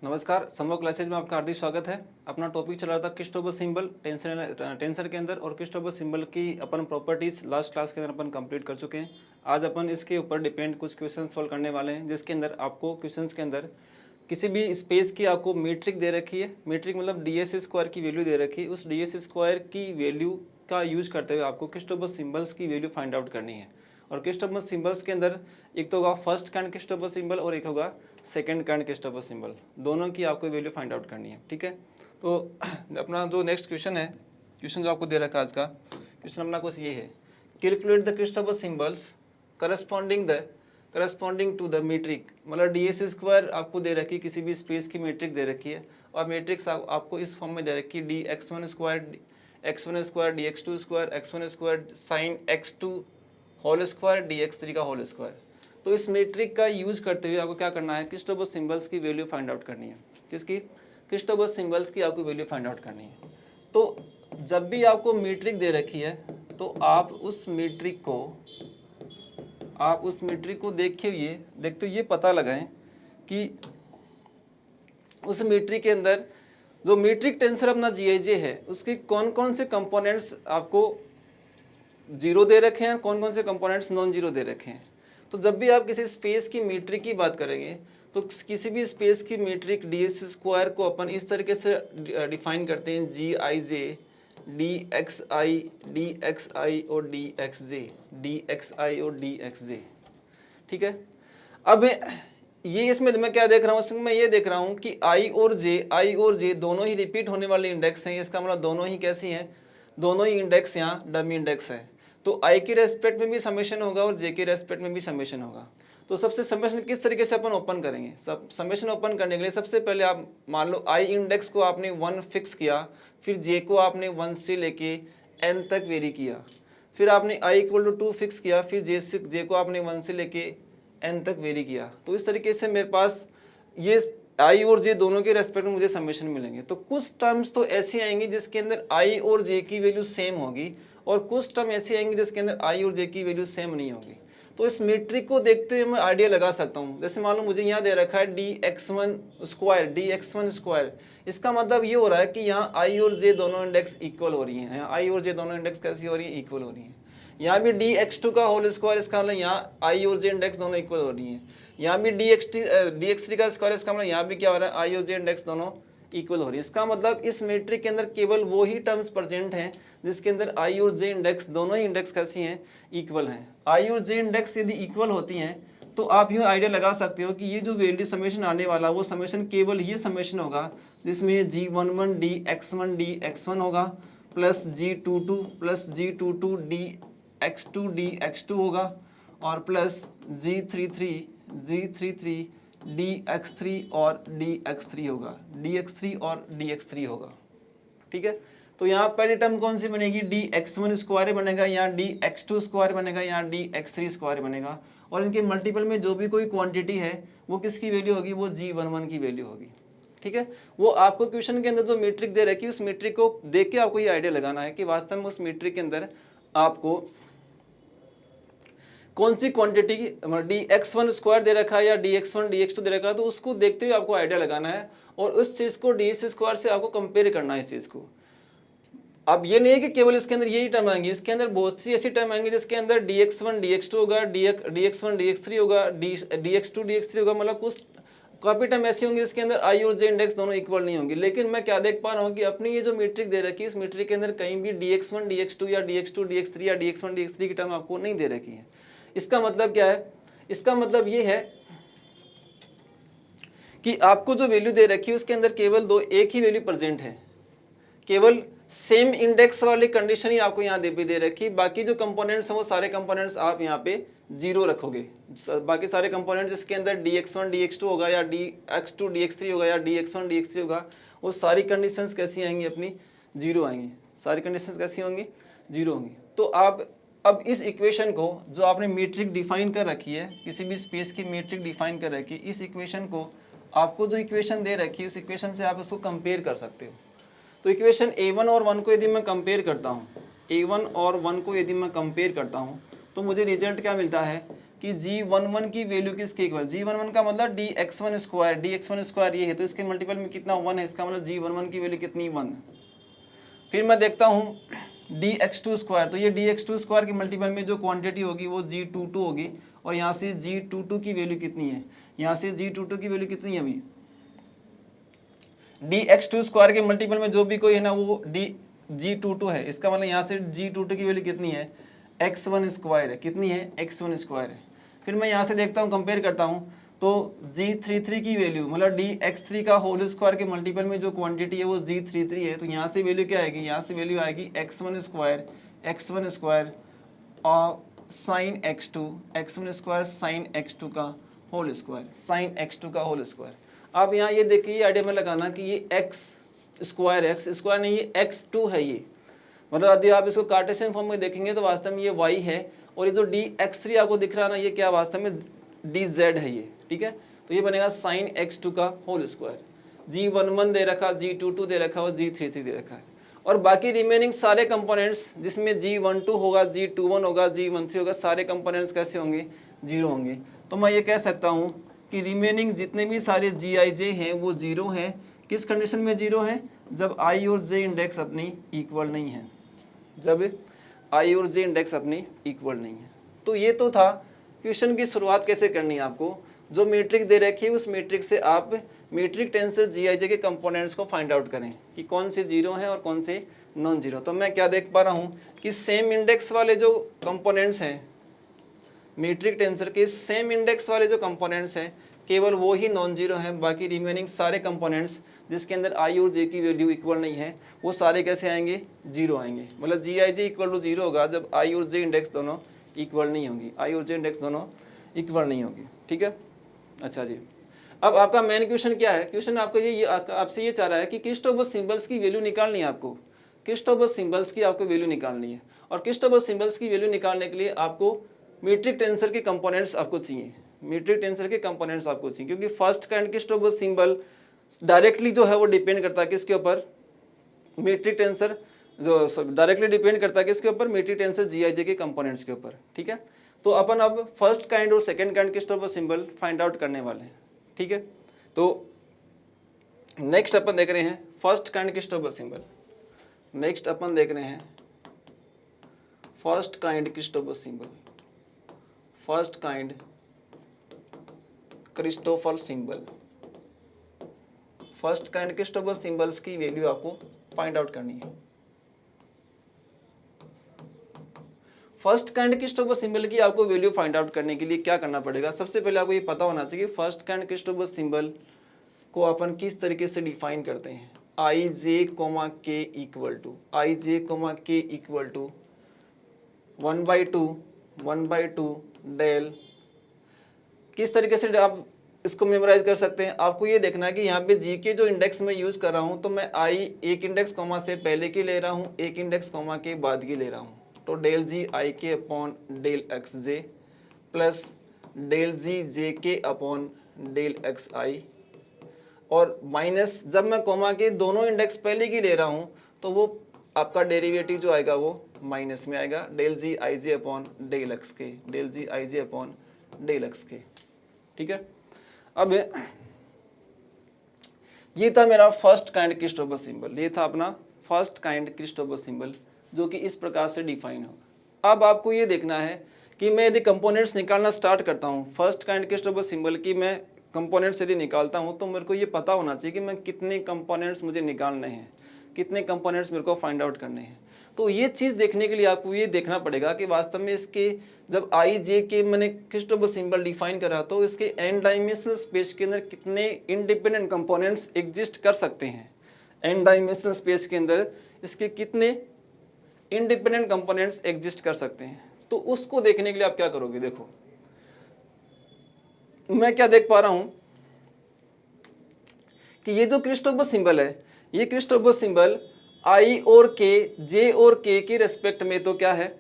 नमस्कार, संभव क्लासेज में आपका हार्दिक स्वागत है। अपना टॉपिक चल रहा था क्रिस्टोफर सिंबल टेंसर के अंदर, और क्रिस्टोफर सिंबल की अपन प्रॉपर्टीज लास्ट क्लास के अंदर अपन कंप्लीट कर चुके हैं। आज अपन इसके ऊपर डिपेंड कुछ क्वेश्चन सॉल्व करने वाले हैं, जिसके अंदर आपको क्वेश्चंस के अंदर किसी भी स्पेस की आपको मीट्रिक दे रखी है। मीट्रिक मतलब ds स्क्वायर की वैल्यू दे रखी है। उस ds स्क्वायर की वैल्यू का यूज करते हुए आपको क्रिस्टोफर सिंबल्स की वैल्यू फाइंड आउट करनी है। और क्रिस्टोफर सिंबल्स के अंदर एक तो होगा फर्स्ट काइंड क्रिस्टोफर सिंबल और एक होगा सेकंड काइंड क्रिस्टोफर सिंबल। दोनों की आपको वैल्यू फाइंड आउट करनी है, ठीक है। तो अपना जो नेक्स्ट क्वेश्चन है, क्वेश्चन जो आपको दे रखा है आज का क्वेश्चन अपना कुछ ये है, calculate the Christoffel symbols corresponding to the metric. मतलब ds स्क्वायर आपको दे रखी है, किसी भी स्पेस की मीट्रिक दे रखी है, और मैट्रिक्स आपको इस फॉर्म में दे रखी है dx1 square dx2 square x1 square sine x2 whole square dx3 का होल स्क्वायर। तो इस मैट्रिक का यूज करते हुए आपको क्या करना है, क्रिस्टोफर सिंबल्स की वैल्यू फाइंड आउट करनी है। किसकी? क्रिस्टोफर सिंबल्स की आपको वैल्यू फाइंड आउट करनी है। तो जब भी आपको मैट्रिक दे रखी है तो आप उस मैट्रिक को देखते हुए ये पता लगाएं कि उस मैट्रिक के अंदर जो मैट्रिक टेंसर अपना GIJ है उसके कौन कौन से कंपोनेंट्स आपको जीरो दे रखे हैं, कौन कौन से कंपोनेंट्स नॉन जीरो दे रखे हैं। तो जब भी आप किसी स्पेस की मीट्रिक की बात करेंगे तो किसी भी स्पेस की मीट्रिक ds स्क्वायर को अपन इस तरीके से डिफाइन करते हैं GIJ dxi और dxj, ठीक है। अब ये इसमें मैं क्या देख रहा हूँ, इसमें मैं ये देख रहा हूँ कि i और j दोनों ही रिपीट होने वाले इंडेक्स हैं। इसका मतलब दोनों ही कैसी हैं, दोनों ही इंडेक्स यहाँ डमी इंडेक्स है। तो i के रेस्पेक्ट में भी समेशन होगा और j के रेस्पेक्ट में भी समेशन होगा। तो सबसे समेशन किस तरीके से अपन ओपन करेंगे, समेशन ओपन करने के लिए सबसे पहले आप मान लो i इंडेक्स को आपने 1 फिक्स किया, फिर j को आपने 1 से लेके n तक वेरी किया, फिर आपने i = 2 फिक्स किया, फिर j को आपने 1 से लेके n तक वेरी किया। तो इस तरीके से मेरे पास ये i और j दोनों के रेस्पेक्ट में मुझे समेशन मिलेंगे। तो कुछ टर्म्स तो ऐसी आएंगी जिसके अंदर i और j की वैल्यू सेम होगी, और कुछ टर्म ऐसी आएंगी जिसके अंदर i और j की वैल्यू सेम नहीं होगी। तो इस मैट्रिक को देखते हुए मैं आइडिया लगा सकता हूँ। जैसे मान लो मुझे यहाँ दे रखा है dx1 स्क्वायर, इसका मतलब ये हो रहा है कि यहाँ i और j दोनों इंडेक्स इक्वल हो रही हैं। यहाँ i और j दोनों इंडेक्स कैसी हो रही है, इक्वल हो रही हैं। यहाँ भी dx2 का होल स्क्वायर, इसका मतलब यहाँ i और j इंडेक्स दोनों इक्वल हो रही हैं। यहाँ भी dx3 का स्क्वायर, इसका मतलब यहाँ भी क्या हो रहा है, i और j इंडेक्स दोनों इक्वल हो रही है। इसका मतलब इस मैट्रिक के अंदर केवल वो ही टर्म्स प्रेजेंट हैं जिसके अंदर i और j इंडेक्स दोनों ही इंडेक्स कैसी हैं, इक्वल हैं। i और j इंडेक्स यदि इक्वल होती हैं तो आप यूँ आइडिया लगा सकते हो कि ये जो वैल्यू समेशन आने वाला वो समेशन केवल ये समेशन होगा जिसमें g11 dx1 dx1 होगा plus g22 plus g22 dx2 dx2 होगा, और प्लस g33 dx3 और dx3 होगा, dx3 होगा, ठीक है। तो यहाँ पहली टर्म कौन सी बनेगी, dx1 स्क्वायर बनेगा, यहाँ dx2 स्क्वायर बनेगा, यहाँ dx3 स्क्वायर बनेगा, और इनके मल्टीपल में जो भी कोई क्वांटिटी है वो किसकी वैल्यू होगी, वो g11 की वैल्यू होगी, ठीक है। वो आपको क्वेश्चन के अंदर जो मीट्रिक दे रखी है उस मीट्रिक को देख के आपको ये आइडिया लगाना है कि वास्तव में उस मीट्रिक के अंदर आपको कौन सी क्वांटिटी dx1 स्क्वायर दे रखा है या dx1 dx2 दे रखा है, तो उसको देखते हुए आपको आइडिया लगाना है और उस चीज को ds स्क्वायर से आपको कंपेयर करना है इस चीज को। अब ये नहीं है कि केवल इसके अंदर यही टर्म आएंगी, इसके अंदर बहुत सी ऐसी टर्म आएंगी जिसके अंदर dx1 dx2 होगा, dx1 dx3 होगा, dx2 dx3 होगा। मतलब कुछ काफी टर्म ऐसी होंगी जिसके अंदर i और j इंडेक्स दोनों इक्वल नहीं होंगे। लेकिन मैं क्या देख पा रहा हूँ कि अपनी ये जो मीट्रिक दे रखी है इस मीट्रिक के अंदर कहीं भी dx1 dx2 या dx2 dx3 या dx1 dx3 की टर्म आपको नहीं दे रखी है। इसका मतलब क्या है, इसका मतलब ये है कि आपको जो वैल्यू दे रखी है उसके अंदर केवल एक ही वैल्यू प्रेजेंट है, केवल सेम इंडेक्स वाली कंडीशन ही आपको यहाँ दे रखी। बाकी जो कंपोनेंट्स हैं वो सारे कंपोनेंट्स आप यहाँ पे जीरो रखोगे। बाकी सारे कंपोनेंट्स जिसके अंदर dx1 dx2 होगा या dx2 dx3 होगा या dx1 dx3 होगा, वो सारी कंडीशंस कैसी आएंगी, अपनी जीरो आएंगी। सारी कंडीशंस कैसी होंगी, जीरो होंगी। तो आप अब इस इक्वेशन को जो आपने मीट्रिक डिफाइन कर रखी है, किसी भी स्पेस की मीट्रिक डिफाइन कर रखी है, इस इक्वेशन को आपको जो इक्वेशन दे रखी है उस इक्वेशन से आप उसको कंपेयर कर सकते हो। तो इक्वेशन a1 और 1 को यदि मैं कंपेयर करता हूँ, a1 और 1 को यदि मैं कंपेयर करता हूँ तो मुझे रिजल्ट क्या मिलता है, कि G11 की वैल्यू किसके इक्वल, G11 का मतलब dx1 स्क्वायर, dx1 स्क्वायर ये है, तो इसके मल्टीपल में कितना 1 है, इसका मतलब G11 की वैल्यू कितनी 1। फिर मैं देखता हूँ dx2 स्क्वायर, तो ये dx2 स्क्वायर की मल्टीपल में जो क्वांटिटी होगी वो G22 होगी, और यहाँ से G22 की वैल्यू कितनी है, यहाँ से G22 की वैल्यू कितनी है अभी, dx2 स्क्वायर के मल्टीपल में जो भी कोई है ना वो G22 है, इसका मतलब यहाँ से G22 की वैल्यू कितनी है, x1 स्क्वायर है, कितनी है, x1 स्क्वायर है। फिर मैं यहाँ से देखता हूँ, कंपेयर करता हूँ, तो G33 की वैल्यू मतलब dx3 का होल स्क्वायर के मल्टीपल में जो क्वांटिटी है वो G33 है, तो यहाँ से वैल्यू क्या आएगी, यहाँ से वैल्यू आएगी x1 स्क्वायर और sign x1 square sine x2 का होल स्क्वायर, साइन x2 का होल स्क्वायर। आप यहाँ ये देखिए, ये आइडिया में लगाना कि ये x स्क्वायर नहीं, ये x2 है ये, मतलब यदि आप इसको कार्टेशियन फॉर्म में देखेंगे तो वास्तव में ये y है, और ये जो dx3 आपको दिख रहा है ना, ये क्या वास्तव में dz है ये, ठीक है। तो ये बनेगा साइन x2 का होल स्क्वायर, G11 दे रखा, G22 दे रखा और G33 दे रखा है, और बाकी रिमेनिंग सारे कंपोनेंट्स जिसमें G12 होगा, G21 होगा, G13 होगा, सारे कंपोनेंट्स कैसे होंगे, 0 होंगे। तो मैं ये कह सकता हूँ कि रिमेनिंग जितने भी सारे Gij हैं वो 0 हैं। किस कंडीशन में 0 है, जब i और j इंडेक्स अपनी इक्वल नहीं है, जब i और j इंडेक्स अपनी इक्वल नहीं है। तो ये तो था क्वेश्चन की शुरुआत कैसे करनी है आपको, जो मैट्रिक दे रखी है उस मैट्रिक से आप मैट्रिक टेंसर Gij के कंपोनेंट्स को फाइंड आउट करें कि कौन से 0 हैं और कौन से नॉन जीरो। तो मैं क्या देख पा रहा हूँ कि सेम इंडेक्स वाले जो कंपोनेंट्स हैं, मैट्रिक टेंसर के सेम इंडेक्स वाले जो कंपोनेंट्स हैं केवल वो ही नॉन जीरो हैं, बाकी रिमेनिंग सारे कंपोनेंट्स जिसके अंदर i और j की वैल्यू इक्वल नहीं है वो सारे कैसे आएंगे, 0 आएंगे। मतलब Gij इक्वल टू 0 होगा जब i और j इंडेक्स दोनों इक्वल नहीं होंगी, i और j इंडेक्स दोनों इक्वल नहीं होगी, ठीक है। अच्छा जी, अब आपका मेन क्वेश्चन क्या है, क्वेश्चन आपको ये आपसे ये चाह रहा है कि क्रिस्टोफर सिंबल्स की वैल्यू निकालनी है आपको, क्रिस्टोफर सिंबल्स की आपको वैल्यू निकालनी है, और क्रिस्टोफर सिंबल्स की वैल्यू निकालने के लिए आपको मैट्रिक टेंसर के कंपोनेंट्स आपको चाहिए, मैट्रिक टेंसर के कंपोनेंट्स आपको चाहिए, क्योंकि first kind Christoffel symbol directly जो है वो डिपेंड करता है किसके ऊपर, मैट्रिक टेंसर जो डायरेक्टली डिपेंड करता है किसके ऊपर, मैट्रिक टेंसर Gij के कंपोनेंट्स के ऊपर, ठीक है। तो अपन अब फर्स्ट काइंड और second kind Christoffel symbol find out करने वाले हैं, ठीक है। तो नेक्स्ट अपन देख रहे हैं first kind Christoffel symbol, next अपन देख रहे हैं first kind Christoffel symbol, first kind Christoffel symbol, first kind Christoffel symbols की वैल्यू आपको फाइंड आउट करनी है। फर्स्ट काइंड क्रिस्टोफर सिंबल की आपको वैल्यू फाइंड आउट करने के लिए क्या करना पड़ेगा, सबसे पहले आपको ये पता होना चाहिए फर्स्ट काइंड क्रिस्टोफर सिंबल को अपन किस तरीके से डिफाइन करते हैं। ij, k equal to ij, k equal to 1/2 del, किस तरीके से आप इसको मेमोराइज कर सकते हैं। आपको ये देखना है कि यहाँ पे जी के जो इंडेक्स मैं यूज कर रहा हूँ तो मैं आई एक इंडेक्स कॉमा से पहले की ले रहा हूँ, एक इंडेक्स कॉमा के बाद की ले रहा हूँ, तो डेल जी आई के अपॉन डेल एक्स जे प्लस डेल जी जे के अपॉन डेल एक्स आई, और माइनस जब मैं कॉमा के दोनों इंडेक्स पहले की ले रहा हूँ तो वो आपका डेरिवेटिव जो आएगा वो माइनस में आएगा, डेल जी आई जे अपॉन डेल एक्स के, डेल जी आई जे अपॉन डेल एक्स के, ठीक है। अब ये था मेरा फर्स्ट काइंड क्रिस्टोफर सिंबल, ये था अपना फर्स्ट काइंड क्रिस्टोफर सिंबल जो कि इस प्रकार से डिफाइन होगा। अब आपको ये देखना है कि मैं यदि कंपोनेंट्स निकालना स्टार्ट करता हूँ फर्स्ट काइंड क्रिस्टोफर सिंबल की, मैं कंपोनेंट्स यदि निकालता हूँ तो मेरे को ये पता होना चाहिए कि मैं कितने कंपोनेंट्स मुझे निकालने हैं, कितने कंपोनेंट्स मेरे को फाइंड आउट करने हैं। तो ये चीज़ देखने के लिए आपको ये देखना पड़ेगा कि वास्तव में इसके जब आई जे के मैंने क्रिस्टोफर सिंबल डिफाइन करा तो इसके एन डायमेंशनल स्पेस के अंदर कितने इंडिपेंडेंट कंपोनेंट्स एग्जिस्ट कर सकते हैं, एन डायमेंशनल स्पेस के अंदर इसके कितने इंडिपेंडेंट कंपोनेंट्स एग्जिस्ट कर सकते हैं। तो उसको देखने के लिए आप क्या करोगे, देखो मैं क्या देख पा रहा हूं कि ये जो क्रिस्टोफर सिंबल है, ये क्रिस्टोफर सिंबल आई और के, जे और के के रेस्पेक्ट में तो क्या है,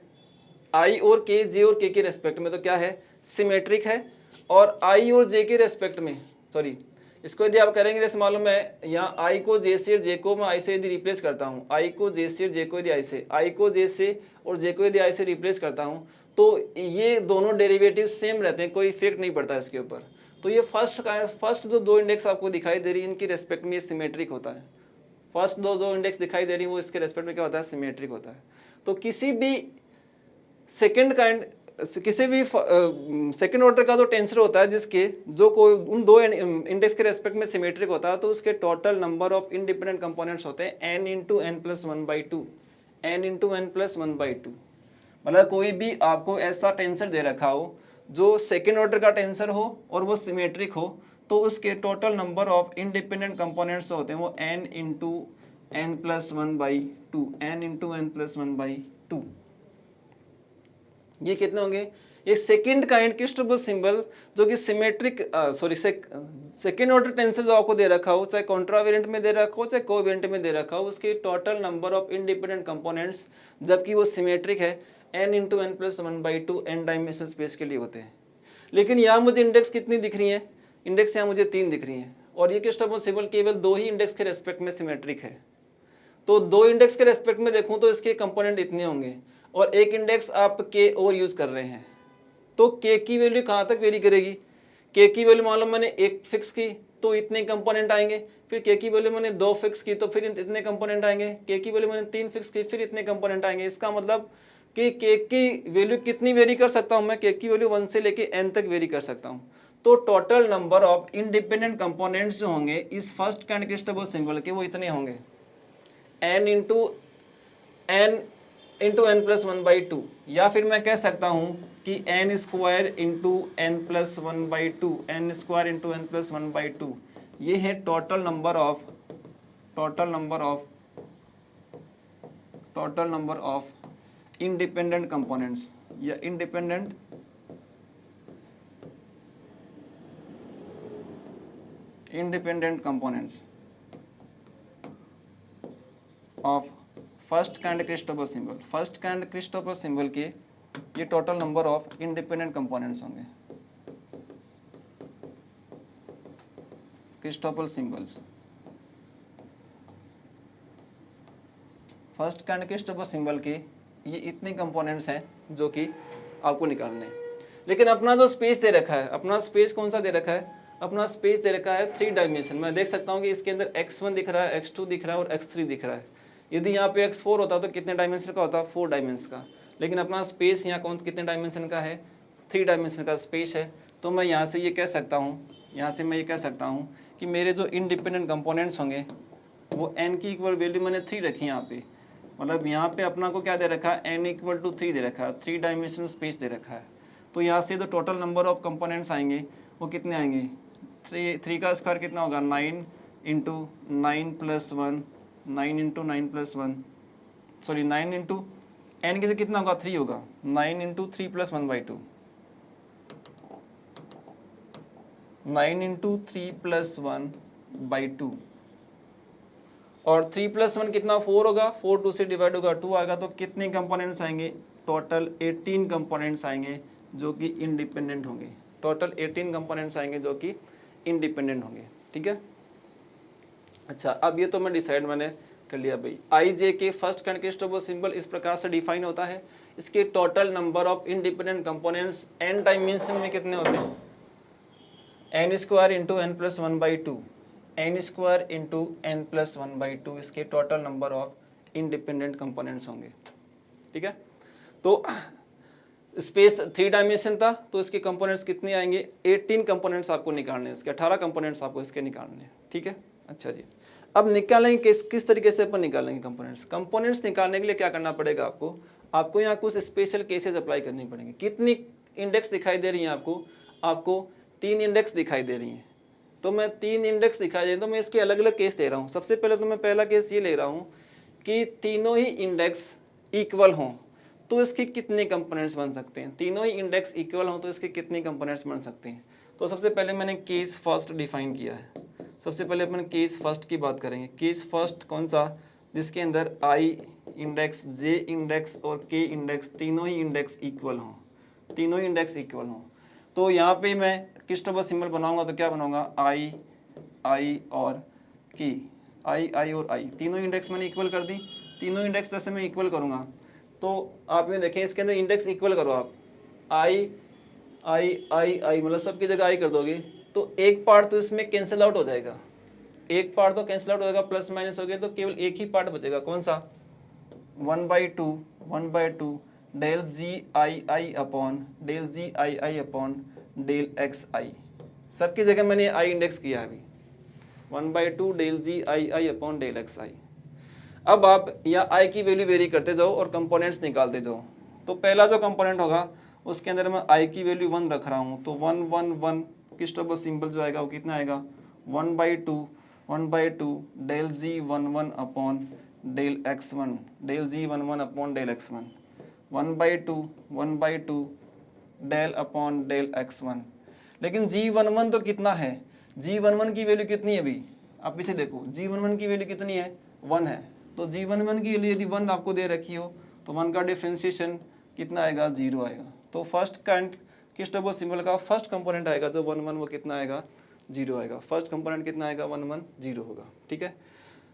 आई और के, जे और के रेस्पेक्ट में तो क्या है, सिमेट्रिक है, और आई और जे के रेस्पेक्ट में, सॉरी इसको यदि आप करेंगे जैसे मालूम है यहाँ आई को जे से और जे को मैं आई से यदि रिप्लेस करता हूँ, आई को जे से और जे को यदि आई से, आई को जे से और जे को यदि आई से रिप्लेस करता हूँ तो ये दोनों डेरिवेटिव सेम रहते हैं, कोई इफेक्ट नहीं पड़ता इसके ऊपर। तो ये फर्स्ट जो दो इंडेक्स आपको दिखाई दे रही है इनकी रेस्पेक्ट में ये सिमेट्रिक होता है। फर्स्ट दो जो इंडेक्स दिखाई दे रही है वो इसके रेस्पेक्ट में क्या होता है, सिमेट्रिक होता है। तो किसी भी सेकंड ऑर्डर का जो टेंसर होता है जिसके जो कोई उन दो इंडेक्स के रेस्पेक्ट में सिमेट्रिक होता है, तो उसके total number of independent components होते हैं n into n plus one by two, n into n plus one by two. मतलब कोई भी आपको ऐसा टेंसर दे रखा हो जो सेकेंड ऑर्डर का टेंसर हो और वो सिमेट्रिक हो, तो उसके total number of independent components होते हैं वो n into n plus one by two, n into n plus one by two. ये कितने होंगे, ये सेकंड काइंड क्रिस्टोफर सिंबल जो कि सिमेट्रिक सेकंड ऑर्डर टेंसर जो आपको दे रखा हो, चाहे कॉन्ट्रावेरिएंट में दे रखा हो चाहे कोवेरिएंट में दे रखा हो, उसके total number of independent components जबकि वो सिमेट्रिक है n into n plus one by two n dimensional space के लिए होते हैं। लेकिन यहाँ मुझे इंडेक्स कितनी दिख रही है, इंडेक्स यहाँ मुझे 3 दिख रही है और ये क्रिस्टोफर सिंबल केवल 2 ही इंडेक्स के रेस्पेक्ट में सिमेट्रिक है। तो 2 इंडेक्स के रेस्पेक्ट में देखूं तो इसके कंपोनेंट इतने होंगे और एक इंडेक्स आप k और यूज कर रहे हैं, तो k की वैल्यू कहाँ तक वेरी करेगी, k की वैल्यू मान लो मैंने 1 फिक्स की तो इतने कंपोनेंट आएंगे, फिर k की वैल्यू मैंने 2 फिक्स की तो फिर इतने कंपोनेंट आएंगे, k की वैल्यू मैंने 3 फिक्स की फिर इतने कंपोनेंट आएंगे। इसका मतलब कि k की वैल्यू कितनी वेरी कर सकता हूँ मैं, k की वैल्यू 1 से लेके n तक वेरी कर सकता हूँ। तो total number of independent components जो होंगे इस फर्स्ट काइंड क्रिस्टोफर सिंबल के वो इतने होंगे n into n plus one by two, या फिर मैं कह सकता हूँ कि n square into n plus one by two, n square into n plus one by two. ये है total number of independent components या independent components of first kind Christoffel symbol. First kind Christoffel symbol के ये total number of independent components होंगे, Christoffel symbols. First kind Christoffel symbol के ये इतने components हैं जो कि आपको निकालने हैं। लेकिन अपना जो स्पेस दे रखा है, अपना स्पेस कौन सा दे रखा है, अपना स्पेस दे रखा है 3 डायमेंशन। मैं देख सकता हूँ कि इसके अंदर x1 दिख रहा है, x2 दिख रहा है और x3 दिख रहा है। यदि यहाँ पे x4 होता तो कितने डायमेंशन का होता, 4 डायमेंशन का। लेकिन अपना स्पेस यहाँ कितने डायमेंशन का है, 3 डायमेंशन का स्पेस है। तो मैं यहाँ से ये कह सकता हूँ, कि मेरे जो इंडिपेंडेंट कंपोनेंट्स होंगे वो n की इक्वल वैल्यू मैंने 3 रखी है यहाँ पे। मतलब यहाँ पे अपना को क्या दे रखा है, n इक्वल टू 3 दे रखा है, 3 डायमेंशनल स्पेस दे रखा है। तो यहाँ से जो टोटल नंबर ऑफ कंपोनेंट्स आएंगे वो कितने आएंगे, 3 का स्क्वायर कितना होगा, 9 into 9 plus 1, 9 into 9 plus 1, sorry 9 into n के कितना होगा, 3 होगा, 9 into 3 plus 1 by 2, 9 into 3 plus 1 by 2 और 3 प्लस 1 कितना, 4 होगा, 4 2 से डिवाइड होगा 2 आएगा। तो कितने कंपोनेंट्स आएंगे, टोटल 18 कंपोनेंट्स आएंगे जो कि इंडिपेंडेंट होंगे। टोटल 18 कंपोनेंट्स आएंगे जो कि इंडिपेंडेंट होंगे। ठीक है, अच्छा अब ये तो मैंने कर लिया भाई। आई जे के फर्स्ट काइंड क्रिस्टोफर सिंबल इस प्रकार से डिफाइन होता है। इसके total number of independent components n dimension में कितने होते हैं, n square into n plus one by two, n square into n plus one by two इसके total number of independent components होंगे। ठीक है, तो स्पेस 3 डायमेंशन था तो इसके कंपोनेंट्स कितने आएंगे, 18 कंपोनेंट्स आपको निकालने हैं, इसके 18 कंपोनेंट्स आपको इसके निकालने हैं। ठीक है, अच्छा जी, अब निकालेंगे किस तरीके से अपन निकालेंगे कंपोनेंट्स निकालने के लिए क्या करना पड़ेगा आपको यहाँ कुछ स्पेशल केसेस अप्लाई करनी पड़ेंगे। कितनी इंडेक्स दिखाई दे रही है आपको 3 इंडेक्स दिखाई दे रही हैं। तो मैं 3 इंडेक्स दिखाई दे रही, तो मैं इसके अलग अलग केस ले रहा हूँ। सबसे पहले तो मैं पहला केस ये ले रहा हूँ कि तीनों ही इंडेक्स इक्वल हों तो इसके कितने कंपोनेंट्स बन सकते हैं, तीनों ही इंडेक्स इक्वल हों तो इसके कितने कंपोनेंट्स बन सकते हैं। तो सबसे पहले मैंने केस फर्स्ट डिफाइन किया है। सबसे पहले अपन केस फर्स्ट की बात करेंगे। केस फर्स्ट कौन सा, जिसके अंदर i इंडेक्स, j इंडेक्स और k इंडेक्स तीनों ही इंडेक्स इक्वल हों। तो यहाँ पे मैं क्रिस्टोफर सिंबल बनाऊंगा तो क्या बनाऊंगा, i और k, i और i तीनों इंडेक्स मैंने इक्वल कर दी। तीनों इंडेक्स जैसे मैं इक्वल करूँगा तो आप ये देखें इसके अंदर इंडेक्स इक्वल करो आप, आई आई आई आई मतलब सबकी जगह आई कर दोगे तो एक पार्ट तो इसमें कैंसिल आउट हो जाएगा, एक पार्ट तो कैंसिल आउट हो जाएगा, प्लस माइनस हो गया तो केवल एक ही पार्ट बचेगा, कौन सा, 1/2 डेल जी आई आई अपॉन डेल जी आई आई अपॉन डेल एक्स आई, सबकी जगह मैंने आई इंडेक्स किया है अभी, 1/2 डेल जी आई आई अपॉन डेल एक्स आई। अब आप यहाँ आई की वैल्यू वेरी करते जाओ और कंपोनेंट्स निकालते जाओ। तो पहला जो कंपोनेंट होगा उसके अंदर मैं आई की वैल्यू 1 रख रहा हूँ, तो 1 1 1 किस्टोबर सिंबल जो आएगा वो कितना आएगा, 1/2 del g 1 upon del x1 del g 1 upon del x1, 1/2 del upon del x1। लेकिन g11 तो कितना है, g11 की वैल्यू कितनी है अभी, आप पीछे देखो, g11 की वैल्यू कितनी है, 1 है। तो g11 की वैल्यू यदि 1 आपको दे रखी हो तो 1 का डिफ्रेंशिएशन कितना आएगा, 0 आएगा। तो फर्स्ट काइंड किस्टोबर सिंबल का फर्स्ट कंपोनेंट आएगा जो 1 1 वो कितना आएगा, 0 आएगा। फर्स्ट कंपोनेंट कितना आएगा, 1 1 0 होगा, ठीक है।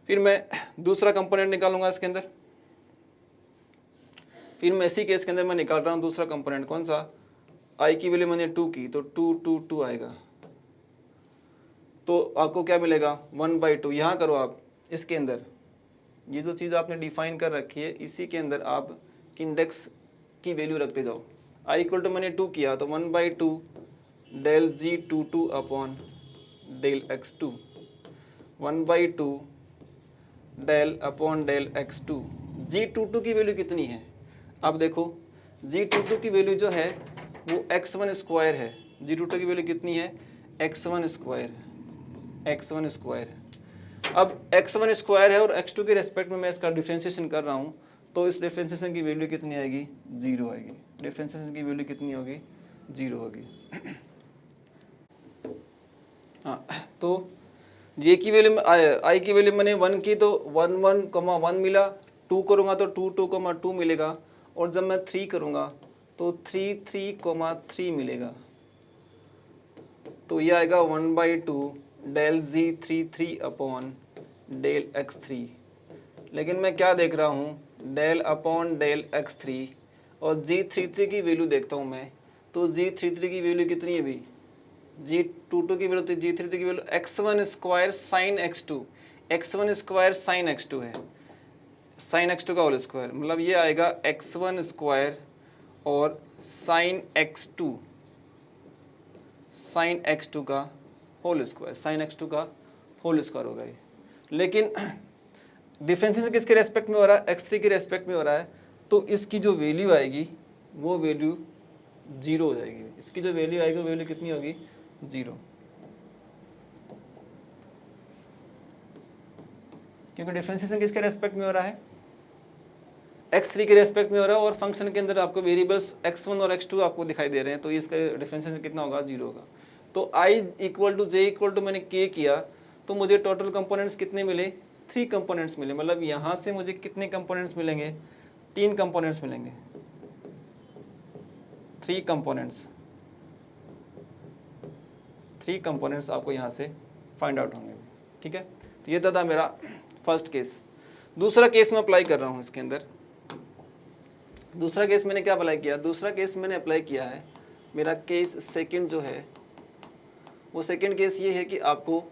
फिर मैं दूसरा कंपोनेंट निकालूंगा इसके अंदर, फिर मैं इसी केस के अंदर मैं निकाल रहा हूँ दूसरा कंपोनेंट, कौन सा, आई की वैल्यू मैंने 2 की तो 2 2 2 आएगा, तो आपको क्या मिलेगा, 1/2। यहाँ करो आप इसके अंदर ये जो चीज़ आपने डिफाइन कर रखी है इसी के अंदर आप इंडेक्स की वैल्यू रखते जाओ। आई इक्वल टू मैंने 2 किया तो 1/2 del g 22 upon del x2, 1/2 del upon del x2। g22 की वैल्यू कितनी है, अब देखो g22 की वैल्यू जो है वो x1 स्क्वायर है, g22 की वैल्यू कितनी है, x1 स्क्वायर, x1 स्क्वायर है। अब x1 स्क्वायर है और x2 के रेस्पेक्ट में मैं इसका डिफ्रेंशिएशन कर रहा हूँ, तो इस डिफ्रेंशिएशन की वैल्यू कितनी आएगी, 0 आएगी। डिफ्रेंशिएशन की वैल्यू कितनी होगी, 0 होगी। हाँ, तो जे की वैल्यू आई की वैल्यू मैंने 1 की तो 1 1 1 मिला, 2 करूँगा तो 2 2 2 मिलेगा, और जब मैं 3 करूँगा तो 3 3 3 मिलेगा, तो ये आएगा 1/2 del g 3 3 upon del x3। लेकिन मैं क्या देख रहा हूँ, डेल अपॉन डेल x3 और g33 की वैल्यू देखता हूँ मैं, तो g33 की वैल्यू कितनी है अभी, g22 की वैल्यू, तो g33 की value x1 square sine x2, x1 square sine x2 है, साइन x2 का होल स्क्वायर, मतलब ये आएगा x1 स्क्वायर और साइन x2, साइन x2 का होल स्क्वायर, साइन x2 का होल स्क्वायर होगा ये। लेकिन डिफरेंशिएशन किसके रेस्पेक्ट में हो रहा है, x3 के रेस्पेक्ट में हो रहा है, तो इसकी जो वैल्यू आएगी वो वैल्यू 0 हो जाएगी। इसकी जो वैल्यू आएगी वो वैल्यू कितनी होगी, 0, क्योंकि डिफरेंशिएशन किसके रेस्पेक्ट में हो रहा है, x3 के रेस्पेक्ट में हो रहा है, और फंक्शन के अंदर आपको वेरिएबल्स x1 और x2 आपको दिखाई दे रहे हैं, तो इसका डिफरेंशिएशन कितना होगा, 0 होगा। तो i equal to j equal to मैंने k किया तो मुझे टोटल कंपोनेंट्स कितने मिले, 3 कंपोनेंट्स मिले, मतलब यहाँ से मुझे कितने कंपोनेंट्स मिलेंगे, 3 कंपोनेंट्स मिलेंगे, 3 कंपोनेंट्स, 3 कंपोनेंट्स आपको यहाँ से फाइंड आउट होंगे, ठीक है। तो ये था मेरा फर्स्ट केस। दूसरा केस मैं अप्लाई कर रहा हूँ इसके अंदर। दूसरा केस मैंने क्या अप्लाई किया, दूसरा केस मैंने अप्लाई किया है, मेरा केस सेकंड जो है वो सेकंड केस ये है कि आपको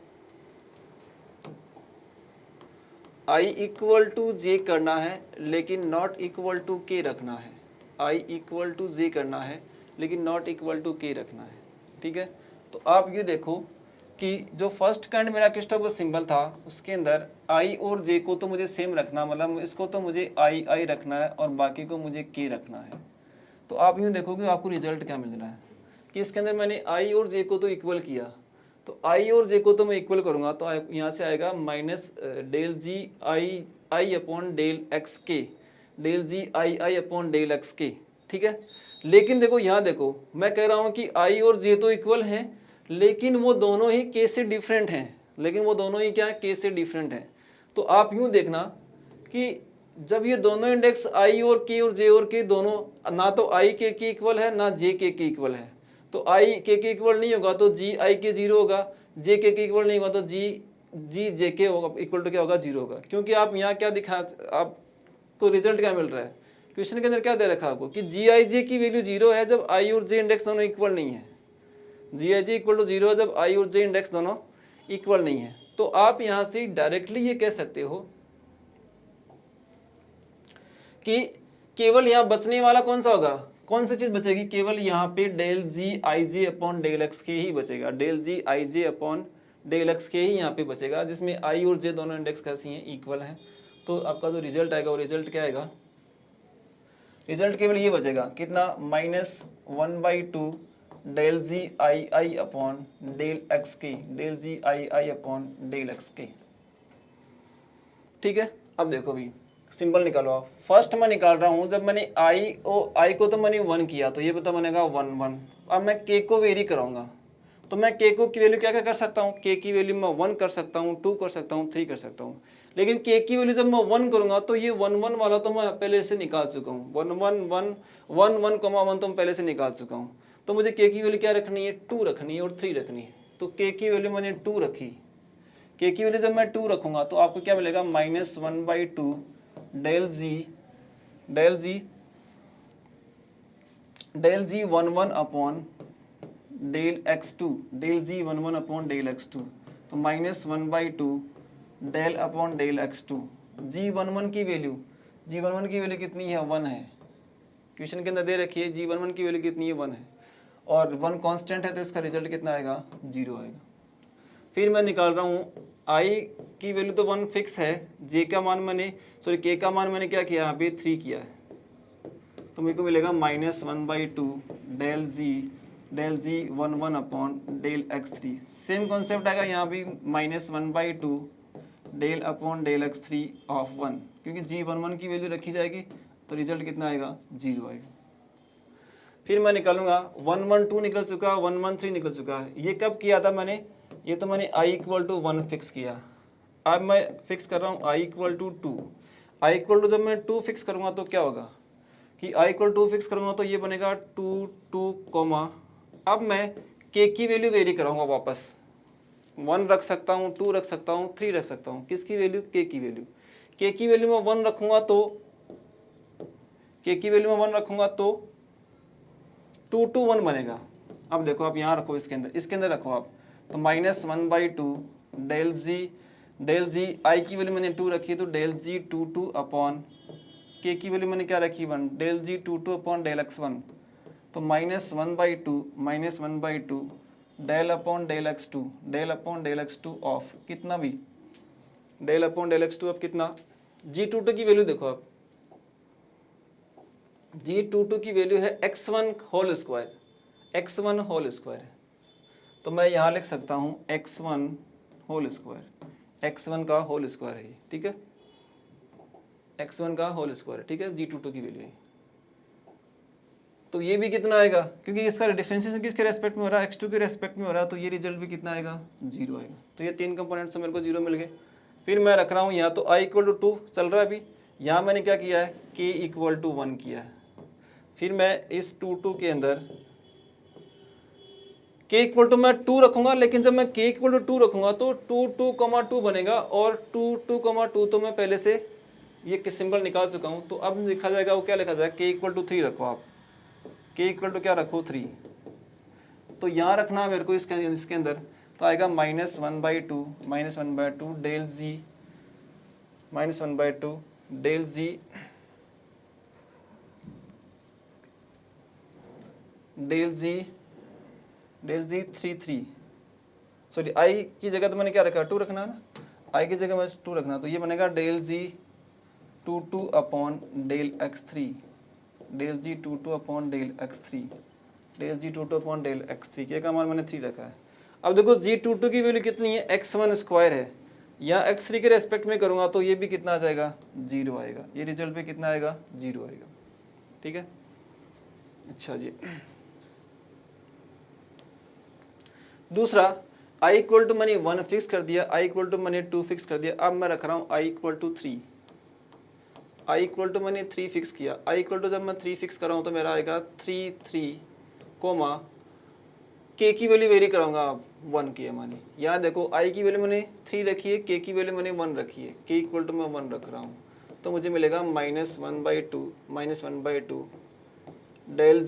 i इक्वल टू जे करना है लेकिन नॉट इक्वल टू के रखना है, i इक्वल टू जे करना है लेकिन नॉट इक्वल टू के रखना है, ठीक है। तो आप ये देखो कि जो फर्स्ट काइंड मेरा किर्चॉफ सिंबल था उसके अंदर i और j को तो मुझे सेम रखना, मतलब इसको तो मुझे i रखना है और बाकी को मुझे k रखना है। तो आप यूँ देखोगे आपको रिजल्ट क्या मिल रहा है कि इसके अंदर मैंने i और j को तो इक्वल किया, तो i और j को तो मैं इक्वल करूँगा तो यहाँ से आएगा माइनस डेल जी आई अपॉन डेल एक्स के, डेल जी आई अपॉन डेल एक्स के, ठीक है। लेकिन देखो यहाँ देखो मैं कह रहा हूँ कि i और j तो इक्वल हैं लेकिन वो दोनों ही k से डिफरेंट हैं, लेकिन वो दोनों ही क्या है, k से डिफरेंट हैं। तो आप यूँ देखना कि जब ये दोनों इंडेक्स i और k और j और k दोनों ना तो i k के इक्वल है ना j k के इक्वल है, तो i k के इक्वल नहीं होगा तो g i के 0 होगा, j k के इक्वल नहीं होगा तो g j k होगा इक्वल टू क्या होगा, 0 होगा। क्योंकि आप यहाँ क्या दिखा, आपको रिजल्ट क्या मिल रहा है क्वेश्चन के अंदर क्या दे रखा है आपको कि जी आई जे की वैल्यू 0 है जब आई और जे इंडेक्स दोनों इक्वल नहीं है। जी आई जे इक्वल टू 0 है जब आई और जे इंडेक्स दोनों इक्वल नहीं है। तो आप यहां से डायरेक्टली ये कह सकते हो कि केवल यहां बचने वाला कौन सा होगा, कौन सी चीज बचेगी, केवल यहाँ पे डेल जी आई जे अपॉन डेल एक्स के ही बचेगा, डेल जी आई जे अपॉन डेल एक्स के ही यहाँ पे बचेगा, जिसमें आई और जे दोनों इंडेक्स कैसी हैं, इक्वल हैं। तो आपका जो रिजल्ट आएगा वो रिजल्ट क्या आएगा, रिजल्ट केवल ये बचेगा कितना, -1/2 डेल जी आई आई अपॉन डेल एक्स के, डेल जी आई आई अपॉन डेल एक्स के। ठीक है, अब देखो भी सिंपल निकालो आप। फर्स्ट मैं निकाल रहा हूं, जब मैंने आई को तो मैंने 1 किया तो ये पता बनेगा 1 1। अब मैं के को वेरी कराऊंगा तो मैं के को की वैल्यू क्या क्या कर सकता हूँ, के की वैल्यू मैं 1 कर सकता हूँ, 2 कर सकता हूँ, 3 कर सकता हूँ। लेकिन के की वैल्यू जब मैं 1 करूंगा तो ये 1 1 वाला तो मैं पहले से निकाल चुका हूँ, 1 1 1 1 1 1 तो मैं पहले से निकाल चुका हूँ। तो मुझे के की वैल्यू क्या रखनी है, 2 रखनी है और 3 रखनी है। तो के की वैल्यू मैंने 2 रखी, के की वैल्यू जब मैं 2 रखूंगा तो आपको क्या मिलेगा, -1/2 del g 1 1 upon del x2, del g 1 1 upon del x2। तो -1/2 del upon del x2। g11 की वैल्यू, g11 की वैल्यू कितनी है, 1 है। क्वेश्चन के अंदर दे रखी है g11 की वैल्यू कितनी है, 1 है, और 1 कांस्टेंट है तो इसका रिजल्ट कितना आएगा, 0 आएगा। फिर मैं निकाल रहा हूँ आई की वैल्यू तो 1 फिक्स है, जे का मान मैंने के का मान मैंने क्या किया, यहाँ पे 3 किया है। तो मेरे को मिलेगा -1/2 del g 1 1 upon del x3। Same concept आएगा यहाँ भी, -1/2 del upon del x3 of 1, क्योंकि g11 की वैल्यू रखी जाएगी तो रिजल्ट कितना आएगा, 0 आएगा। फिर मैं निकालूंगा 1 1 2 निकल चुका, 1 1 3 निकल चुका है। ये कब किया था मैंने, ये तो मैंने i इक्वल टू 1 फिक्स किया। अब मैं फिक्स कर रहा हूँ i equal to 2। I equal to जब मैं 2 फिक्स करूँगा तो क्या होगा कि i इक्वल 2 फिक्स करूँगा तो ये बनेगा 2 2 कॉमा, अब मैं k की वैल्यू वेरी कराऊंगा वापस, 1 रख सकता हूँ, 2 रख सकता हूँ, 3 रख सकता हूँ। किसकी वैल्यू, k की वैल्यू। k की वैल्यू में 1 रखूँगा तो k की वैल्यू में 1 रखूँगा तो 2 2 1 बनेगा। अब देखो आप यहाँ रखो, इसके अंदर रखो आप, तो -1/2 डेल जी आई की वैल्यू मैंने 2 रखी है तो डेल जी 2 2 अपॉन के की वैल्यू मैंने क्या रखी, 1, डेल जी 2 2 अपॉन डेल x1। तो -1/2 del upon del x2, del upon del x2 of कितना भी, del upon del x2 of कितना, g22 की वैल्यू देखो आप, g22 की वैल्यू है x1 whole square, x1 whole square है। तो मैं यहाँ लिख सकता हूँ x1 होल स्क्वायर, x1 का होल स्क्वायर है ये, ठीक है, x1 का होल स्क्वायर, ठीक है, g22 की वैल्यू है। तो ये भी कितना आएगा, क्योंकि इसका डिफरेंशिएशन किसके रेस्पेक्ट में हो रहा है, x2 के रेस्पेक्ट में हो रहा है, तो ये रिजल्ट भी कितना आएगा, 0 आएगा। तो ये 3 कंपोनेंट से मेरे को 0 मिल गए। फिर मैं रख रहा हूँ यहाँ तो i इक्वल टू 2 चल रहा है अभी, यहाँ मैंने क्या किया है, k इक्वल टू 1 किया है। फिर मैं इस 2 2 के अंदर k इक्वल टू मैं 2 रखूंगा, लेकिन जब मैं k इक्वल टू 2 रखूंगा तो 2 2 2 बनेगा, और 2 2 2 तो मैं पहले से ये सिंबल निकाल चुका हूँ। तो अब लिखा जाएगा, वो क्या लिखा जाएगा, k इक्वल टू 3 रखो आप, k इक्वल टू क्या रखो, 3। तो यहाँ रखना मेरे को इसके अंदर, तो आएगा -1/2 del g -1/2 del g 3 3, sorry i की जगह तो मैंने क्या रखा, 2 रखना है ना, आई की जगह मैं 2 रखना, तो ये बनेगा डेल जी 2 2 अपॉन डेल x3, डेल जी 2 2 अपॉन डेल x3, डेल जी 2 2 अपॉन डेल x3, के का मान मैंने 3 रखा है। अब देखो g22 की वैल्यू कितनी है, x1 स्क्वायर है, या x3 के रेस्पेक्ट में करूँगा तो ये भी कितना आ जाएगा, 0 आएगा। ये रिजल्ट भी कितना आएगा, 0 आएगा, ठीक है। अच्छा जी, दूसरा i इक्वल टू मैंने 1 फिक्स कर दिया, i इक्वल टू मैंने 2 फिक्स कर दिया। अब मैं रख रहा हूँ i equal to 3, i equal to मैंने 3 फिक्स किया। i इक्वल टू जब मैं 3 फिक्स कर रहा हूँ तो मेरा आएगा 3 3 कोमा, k की वैल्यू वेरी कराऊंगा आप 1 की है मानी। यहाँ देखो i की वैल्यू मैंने 3 रखी है, k की वैल्यू मैंने 1 रखी है, k इक्वल टू मैं 1 रख रहा हूँ। तो मुझे मिलेगा -1/2 del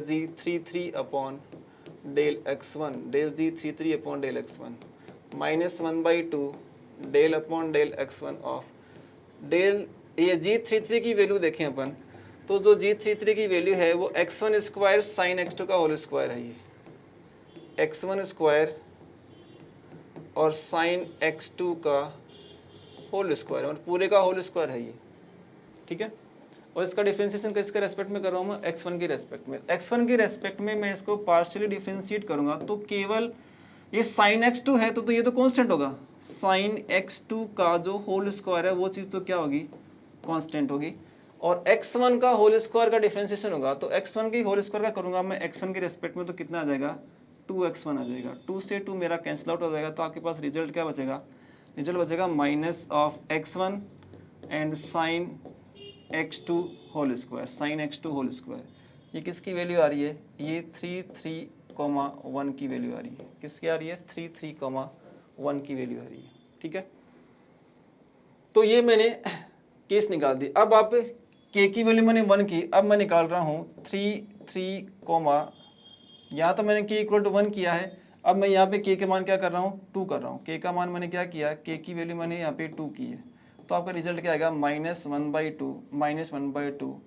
g 33 upon del x1 del g 33 upon del x1 -1/2 del upon del x1 of del, ये g33 की वैल्यू देखें अपन, तो जो g33 की वैल्यू है वो x1 स्क्वायर साइन x2 का होल स्क्वायर है, ये x1 स्क्वायर और साइन x2 का होल स्क्वायर और पूरे का होल स्क्वायर है ये, ठीक है। और इसका डिफरेंशिएशन किसके रेस्पेक्ट में कर रहा हूँ मैं, x1 के रेस्पेक्ट में। x1 के रेस्पेक्ट में मैं इसको पार्शियली डिफरेंशिएट करूंगा तो केवल ये साइन x2 है तो ये तो कांस्टेंट होगा, साइन x2 का जो होल स्क्वायर है वो चीज़ तो क्या होगी, कांस्टेंट होगी। और x1 का होल स्क्वायर का डिफरेंशिएशन होगा तो x1 की होल स्क्वायर का करूंगा मैं x1 के रेस्पेक्ट में तो कितना आ जाएगा, 2x1 आ जाएगा। 2 से 2 मेरा कैंसिल आउट हो जाएगा तो आपके पास रिजल्ट क्या बचेगा, रिजल्ट बचेगा minus of x1 and sine x2 whole square, sine x2 whole square. ये किसकी वैल्यू आ रही है, ये 33,1 की वैल्यू आ रही है। किसकी आ रही है, 33,1 की वैल्यू आ रही है, ठीक है। तो ये मैंने केस निकाल दी। अब आप k की वैल्यू मैंने 1 की, अब मैं निकाल रहा हूँ 3 यहाँ तो मैंने k इक्वल टू 1 किया है, अब मैं यहाँ पे k के मान क्या कर रहा हूँ, 2 कर रहा हूँ। k का मान मैंने क्या किया, k की वैल्यू मैंने यहाँ पे 2 की है, तो आपका रिजल्ट क्या आएगा, -1/2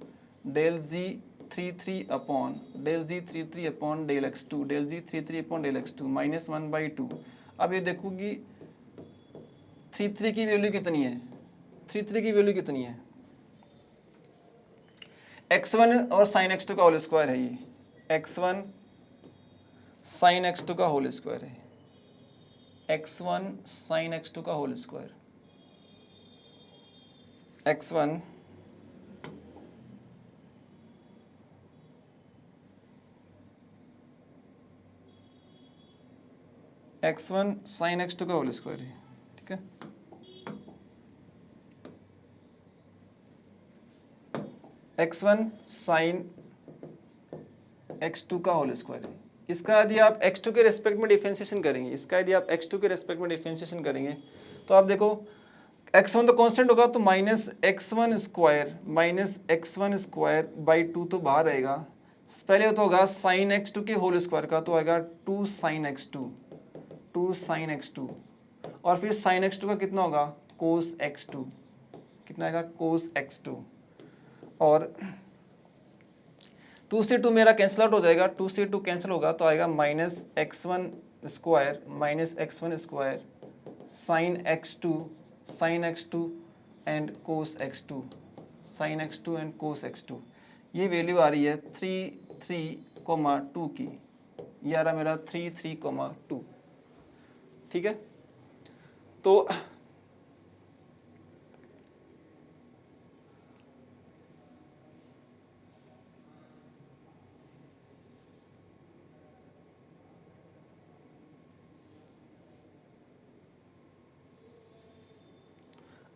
del g 33 upon del g 33 upon del x2 del g 33 upon del x2 -1/2। अब ये देखो कि 33 की वैल्यू कितनी है, 33 की वैल्यू कितनी है, x1 और साइन x2 का होल स्क्वायर है, ये x1 साइन x2 का होल स्क्वायर है, x1 साइन x2 का whole square, x1 sign x2 का होल स्क्वायर है, ठीक है। x1 साइन x2 का होल स्क्वायर है। इसका यदि आप x2 के रेस्पेक्ट में डिफरेंशिएशन करेंगे, इसका यदि आप x2 के रेस्पेक्ट में डिफरेंशिएशन करेंगे तो आप देखो x1 तो कांस्टेंट होगा तो -x1 स्क्वायर बाई 2 तो बाहर रहेगा। पहले तो होगा साइन x2 के होल स्क्वायर का तो आएगा 2 साइन x2 और फिर साइन x2 का कितना होगा, कोस x2, कितना आएगा, कोस x2। और 2 से 2 मेरा कैंसिल आउट हो जाएगा, 2 से 2 कैंसिल होगा तो आएगा -x1 square sine x2 and cos x2, sine x2 and cos x2। ये वैल्यू आ रही है 33,2 की, ये आ रहा मेरा 33,2, ठीक है। तो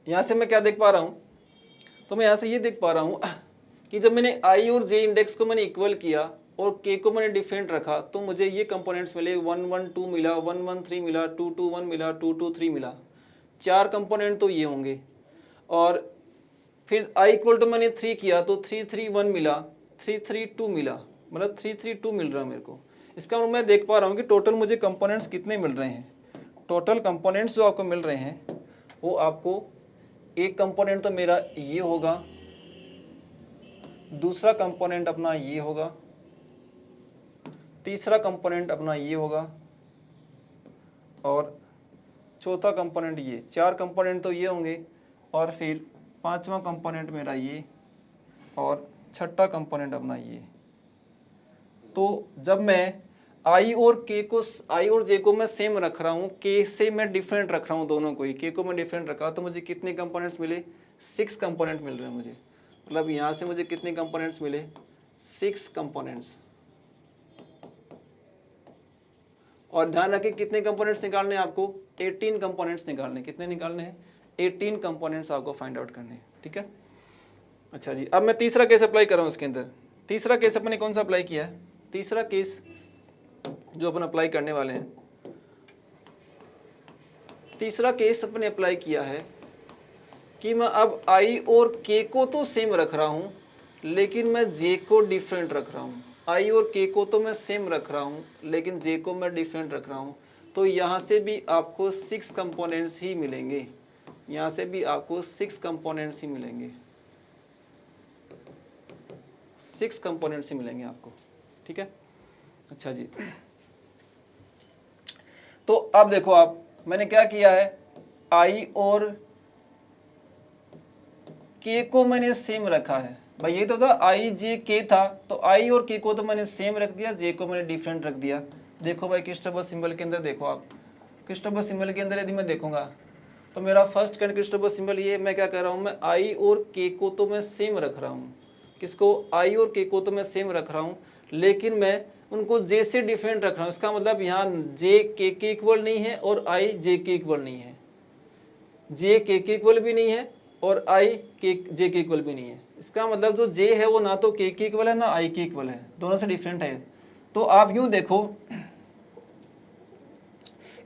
यहाँ से मैं क्या देख पा रहा हूँ, तो मैं यहाँ से ये देख पा रहा हूँ कि जब मैंने आई और जे इंडेक्स को मैंने इक्वल किया और के को मैंने डिफरेंट रखा तो मुझे ये कंपोनेंट्स मिले, 112 मिला, 113 मिला, 221 मिला, 223 मिला, 4 कंपोनेंट तो ये होंगे। और फिर आई इक्वल टू मैंने 3 किया तो 331 मिला, 332 मिला, मतलब 332 मिल रहा है मेरे को। इसका मतलब मैं देख पा रहा हूँ कि टोटल मुझे कंपोनेंट्स कितने मिल रहे हैं। टोटल कंपोनेंट्स जो आपको मिल रहे हैं वो आपको, एक कंपोनेंट तो मेरा ये होगा, दूसरा कंपोनेंट अपना ये होगा, तीसरा कंपोनेंट अपना ये होगा और चौथा कंपोनेंट ये, 4 कंपोनेंट तो ये होंगे और फिर 5वां कंपोनेंट मेरा ये और छठा कंपोनेंट अपना ये। तो जब मैं आई और जे को मैं सेम रख रहा हूँ, के से मैं डिफरेंट रख रहा हूँ दोनों को ही, के को मैं डिफरेंट रखा तो मुझे कितने कंपोनेंट्स मिले, 6 कंपोनेंट मिल रहे हैं मुझे। मतलब यहाँ से मुझे कितने कंपोनेंट्स मिले, 6 कंपोनेंट्स। और ध्यान रखें कितने कंपोनेंट्स निकालने हैं आपको, 18 कंपोनेंट्स निकालने। कितने निकालने हैं, 18 कंपोनेंट्स आपको फाइंड आउट करने हैं, ठीक है। अच्छा जी, अब मैं तीसरा केस अप्लाई कर रहा हूँ इसके अंदर। तीसरा केस अपने कौन सा अप्लाई किया है, तीसरा केस जो अपन अप्लाई करने वाले हैं, तीसरा केस अपने अप्लाई किया है कि मैं अब आई और के को तो सेम रख रहा हूँ, लेकिन मैं जे को डिफरेंट रख रहा हूँ। आई और के को तो मैं सेम रख रहा हूँ, लेकिन जे को मैं डिफरेंट रख रहा हूँ। तो यहाँ से भी आपको 6 कंपोनेंट्स ही मिलेंगे, यहाँ से भी आपको 6 कंपोनेंट्स ही मिलेंगे, 6 कंपोनेंट्स ही मिलेंगे आपको, ठीक है। अच्छा जी, तो अब देखो आप, मैंने क्या किया है, आई और के को मैंने सेम रखा है। भाई ये तो था आई जे के था, तो आई और के को तो मैंने सेम रख दिया, जे को मैंने डिफरेंट रख दिया। देखो भाई क्रिस्टोफर सिंबल के अंदर देखो आप, क्रिस्टोफर सिंबल के अंदर यदि मैं देखूंगा तो मेरा फर्स्ट कैंड क्रिस्टोफर सिंबल ये, मैं क्या कर रहा हूँ, मैं आई और के को तो मैं सेम रख रहा हूँ। किसको, आई और के को तो मैं सेम रख रहा हूँ, लेकिन मैं उनको जे से डिफरेंट रख रहा हूँ। इसका मतलब यहाँ जे के इक्वल नहीं है और आई जे के इक्वल नहीं है, जे के इक्वल भी नहीं है और आई के जे के इक्वल भी नहीं है। इसका मतलब जो जे है वो ना तो के इक्वल है ना आई के इक्वल है, दोनों से डिफरेंट है। तो आप यूं देखो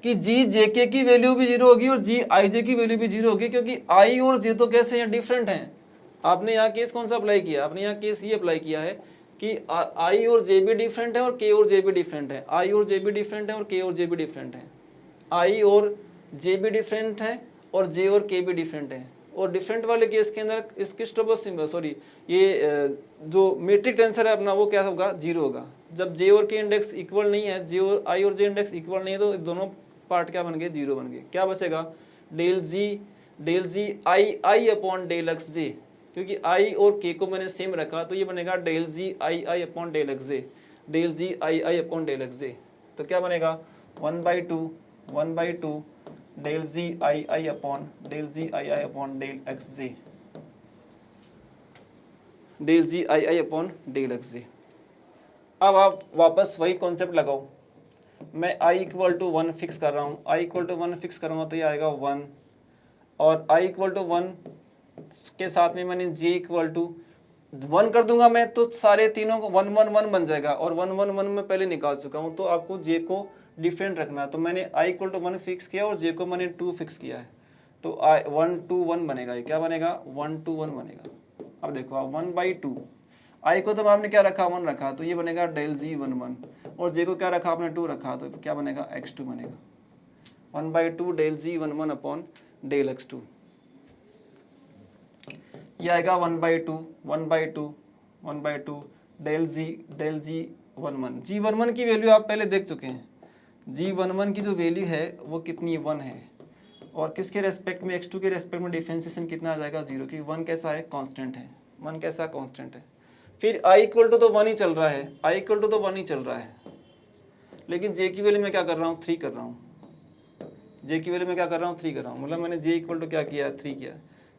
कि जी जे के की वैल्यू भी जीरो होगी और जी आई जे की वैल्यू भी जीरो होगी, क्योंकि आई और जे तो कैसे हैं, डिफरेंट हैं। आपने यहाँ केस कौन सा अप्लाई किया, आपने यहाँ केस ये अप्लाई किया है कि आई और जे भी डिफरेंट है और के और जे भी डिफरेंट है, आई और जे भी डिफरेंट है और के और जे भी डिफरेंट है, आई और जे भी डिफरेंट है और जे और के भी डिफरेंट है। और डिफरेंट वाले केस के अंदर इस क्रिस्टोफर सिंबल, सॉरी ये जो मेट्रिक टेंसर है अपना, वो क्या होगा, जीरो होगा। जब जे और के इंडेक्स इक्वल नहीं है, जे और आई और जे इंडेक्स इक्वल नहीं है, तो दोनों पार्ट क्या बन गए, जीरो बन गए। क्या बचेगा, डेल जी आई अपॉन डेल एक्स जे, क्योंकि आई और के को मैंने सेम रखा, तो ये बनेगा डेल जी आई अपॉन डेल एक्स जे, डेल जी आई अपॉन डेल एक्स जे। तो क्या बनेगा, 1/2 डेल जी आई अपॉन डेल एक्स जे, डेल जी आई अपॉन डेल एक्स जे। अब आप वापस वही कॉन्सेप्ट लगाओ, मैं i इक्वल टू 1 फिक्स कर रहा हूँ, i इक्वल टू 1 फिक्स करूँगा तो ये आएगा 1, और i इक्वल टू 1 के साथ में मैंने j इक्वल टू 1 कर दूंगा मैं, तो सारे तीनों को 1 1 1 बन जाएगा, और 1 1 1 मैं पहले निकाल चुका हूँ। तो आपको j को डिफरेंट रखना है, तो मैंने i इक्वल टू 1 फिक्स किया और j को मैंने 2 फिक्स किया है, तो 1 2 1 बनेगा। ये क्या बनेगा, 1 2 1 बनेगा। अब देखो आप 1/2, i को तो आपने क्या रखा, 1 रखा, तो ये बनेगा डेल जी 1 1, और j को क्या रखा आपने, 2 रखा, तो क्या बनेगा, x2 बनेगा। 1/2 del g 1 1 upon del x2, ये आएगा 1/2 डेल जी 1 1। जी 1 1 की वैल्यू आप पहले देख चुके हैं, जी 1 1 की जो वैल्यू है वो कितनी, 1 है, और किसके रेस्पेक्ट में, x2 के रेस्पेक्ट में डिफरेंशिएशन कितना आ जाएगा, 0, क्योंकि 1 कैसा है, कांस्टेंट है, 1 कैसा कांस्टेंट है। फिर i इक्वल टू तो 1 ही चल रहा है, i इक्वल टू तो 1 ही चल रहा है, लेकिन j की वैल्यू मैं क्या कर रहा हूँ, 3 कर रहा हूँ, j की वैल्यू मैं क्या कर रहा हूँ, 3 कर रहा हूँ, मतलब मैंने j इक्वल टू क्या किया है, 3 किया।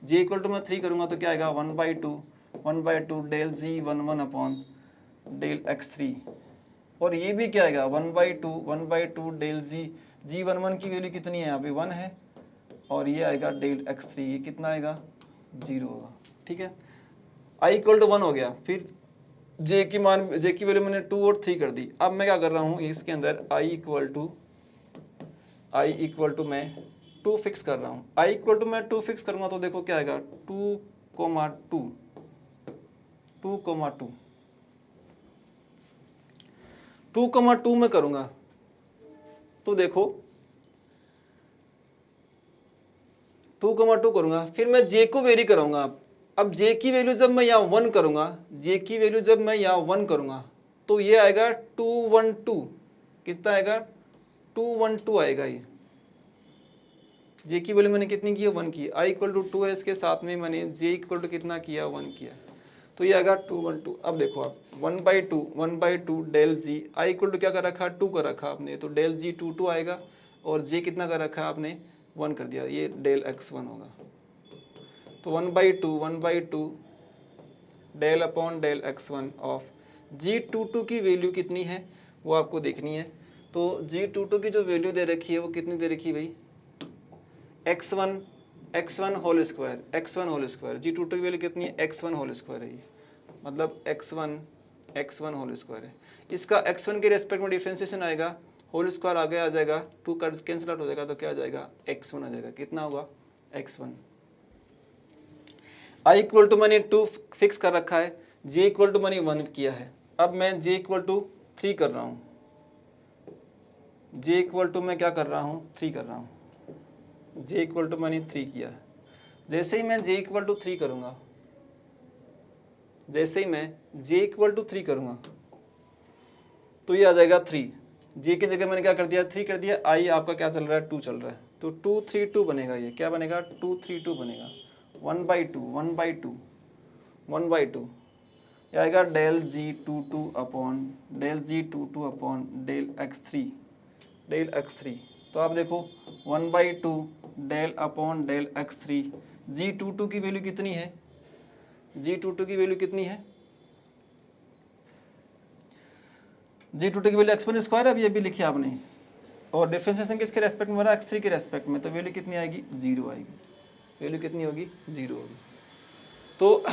j इक्वल टू मैं 3 करूँगा तो क्या आएगा, 1/2 del g 1 1 upon del x3, और ये भी क्या आएगा, 1/2 डेल जी 1 1 की वैल्यू कितनी है, अभी 1 है, और ये आएगा डेल x3, ये कितना आएगा, 0 होगा, ठीक है। i इक्वल टू 1 हो गया, फिर j की वैल्यू मैंने 2 और 3 कर दी। अब मैं क्या कर रहा हूँ, इसके अंदर i इक्वल टू मैं 2 फिक्स कर रहा हूँ। i इक्वल टू मैं 2 फिक्स करूँगा तो देखो क्या आएगा, 2, 2 में करूँगा तो देखो 2 करूँगा, फिर मैं j को वेरी कराऊंगा। अब j की वैल्यू जब मैं यहाँ 1 करूँगा, j की वैल्यू जब मैं यहाँ 1 करूँगा तो ये आएगा 212, कितना आएगा, 212 आएगा। ये j की वैल्यू मैंने कितनी की है, 1 की, i इक्वल टू 2 है, इसके साथ में मैंने j इक्वल टू कितना किया, 1 किया, तो ये आएगा 212। अब देखो आप 1/2 del g, i equal to क्या कर रखा, 2 कर रखा आपने, तो डेल जी 2 आएगा, और j कितना कर रखा आपने, 1 कर दिया, ये डेल x1 होगा। तो 1/2 del upon del x1 of G22 की वैल्यू कितनी है वो आपको देखनी है। तो G22 की जो वैल्यू दे रखी है वो कितनी दे रखी है भाई, x1 होल स्क्वायर, G22 की वैल्यू कितनी है, x1 होल स्क्वायर है, ये मतलब x1 होल स्क्वायर है। इसका x1 के रेस्पेक्ट में डिफरेंशिएशन आएगा, होल स्क्वायर आगे आ जाएगा, 2 कैंसिल आउट हो जाएगा, तो क्या आ जाएगा, x1 आ जाएगा, कितना होगा, x1। आई इक्वल टू मैंने 2 फिक्स कर रखा है, जे इक्वल टू मैंने 1 किया है। अब मैं जे इक्वल टू 3 कर रहा हूँ, जे इक्वल टू मैं क्या कर रहा हूँ, 3 कर रहा हूँ। जे इक्वल टू मैंने 3 किया है। जैसे ही मैं जे इक्वल टू 3 करूँगा, जैसे ही मैं जे इक्वल टू 3 करूँगा तो ये आ जाएगा 3। जे की जगह मैंने क्या कर दिया, 3 कर दिया। आई आपका क्या चल रहा है, 2 चल रहा है, तो 2 3 2 बनेगा। ये क्या बनेगा, 2 3 2 बनेगा। 1/2 1/2 1/2 ये आएगा डेल जी 2 2 अपॉन डेल जी 2 2 अपॉन डेल एक्स थ्री। तो आप देखो 1/2 डेल अपॉन डेल x3। जी 2 2 की वैल्यू कितनी है, जी 2 2 की वैल्यू कितनी है, जी 2 2 की वैल्यू x1 स्क्वायर अभी लिखी आपने, और डिफरेंशिएशन किसके रेस्पेक्ट में हो रहा है, x3 के रेस्पेक्ट में, तो वैल्यू कितनी आएगी, 0 आएगी। वैल्यू कितनी होगी, 0 होगी। तो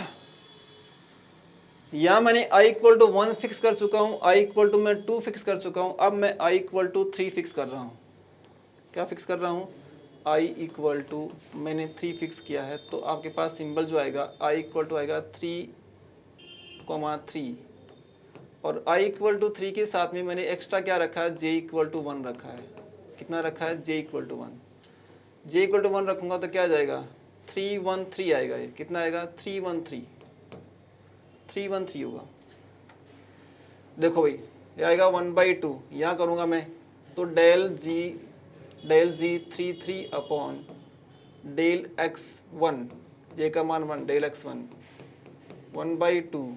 यहाँ मैंने i इक्वल टू 1 फिक्स कर चुका हूँ, i इक्वल टू मैं 2 फिक्स कर चुका हूँ। अब मैं i इक्वल टू 3 फिक्स कर रहा हूँ। क्या फिक्स कर रहा हूँ, i इक्वल टू मैंने 3 फिक्स किया है। तो आपके पास सिंबल जो आएगा i इक्वल टू आएगा 3,3, और i इक्वल टू 3 के साथ में मैंने एक्स्ट्रा क्या रखा है, j इक्वल टू 1 रखा है। कितना रखा है, j equal to 1। j equal to 1 रखूँगा तो क्या आ जाएगा, 313 आएगा। ये कितना आएगा, 313 होगा। देखो भाई ये आएगा 1/2, यहाँ करूँगा मैं तो del g 33 upon del x1, j का मान 1, del x1 1/2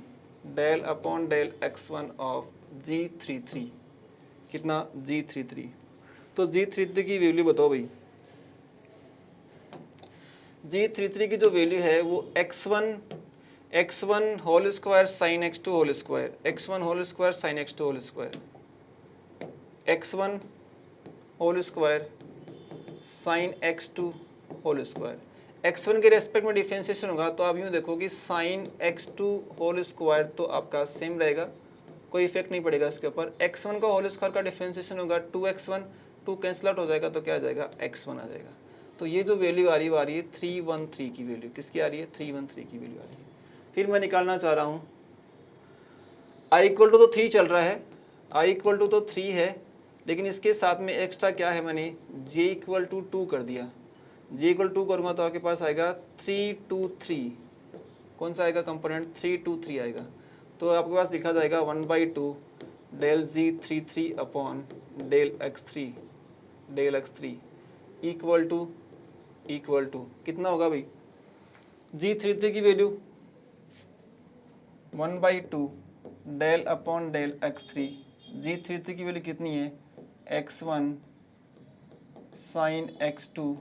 del upon del x1 of g33। कितना, g33। तो g33 की वैल्यू बताओ भाई, g33 की जो वैल्यू है वो x1 whole square sine x2 whole square, x1 whole square sine x2 whole square, x1 whole square sine x2 whole square. x1 के रेस्पेक्ट में डिफरेंशिएशन होगा तो आप यूँ देखो कि साइन x2 होल स्क्वायर तो आपका सेम रहेगा, कोई इफेक्ट नहीं पड़ेगा इसके ऊपर। x1 का होल स्क्वायर का डिफरेंशिएशन होगा 2x1, 2 कैंसिल आउट हो जाएगा तो क्या आ जाएगा, x1 आ जाएगा। तो ये जो वैल्यू आ रही है 313 की वैल्यू, किसकी आ रही है, 313 की वैल्यू आ रही है। फिर मैं निकालना चाह रहा हूँ i इक्वल टू तो 3 चल रहा है, i इक्वल टू तो 3 है, लेकिन इसके साथ में एक्स्ट्रा क्या है, मैंने j इक्वल टू 2 कर दिया। j इक्वल 2 करूँगा तो आपके पास आएगा 323। कौन सा आएगा कंपोनेंट, 323 आएगा। तो आपके पास लिखा जाएगा 1/2 del g33 upon del x3 equal to कितना होगा भाई, g33 की value 1/2 del upon del x3, g33 की वैल्यू कितनी है, x1 sign x2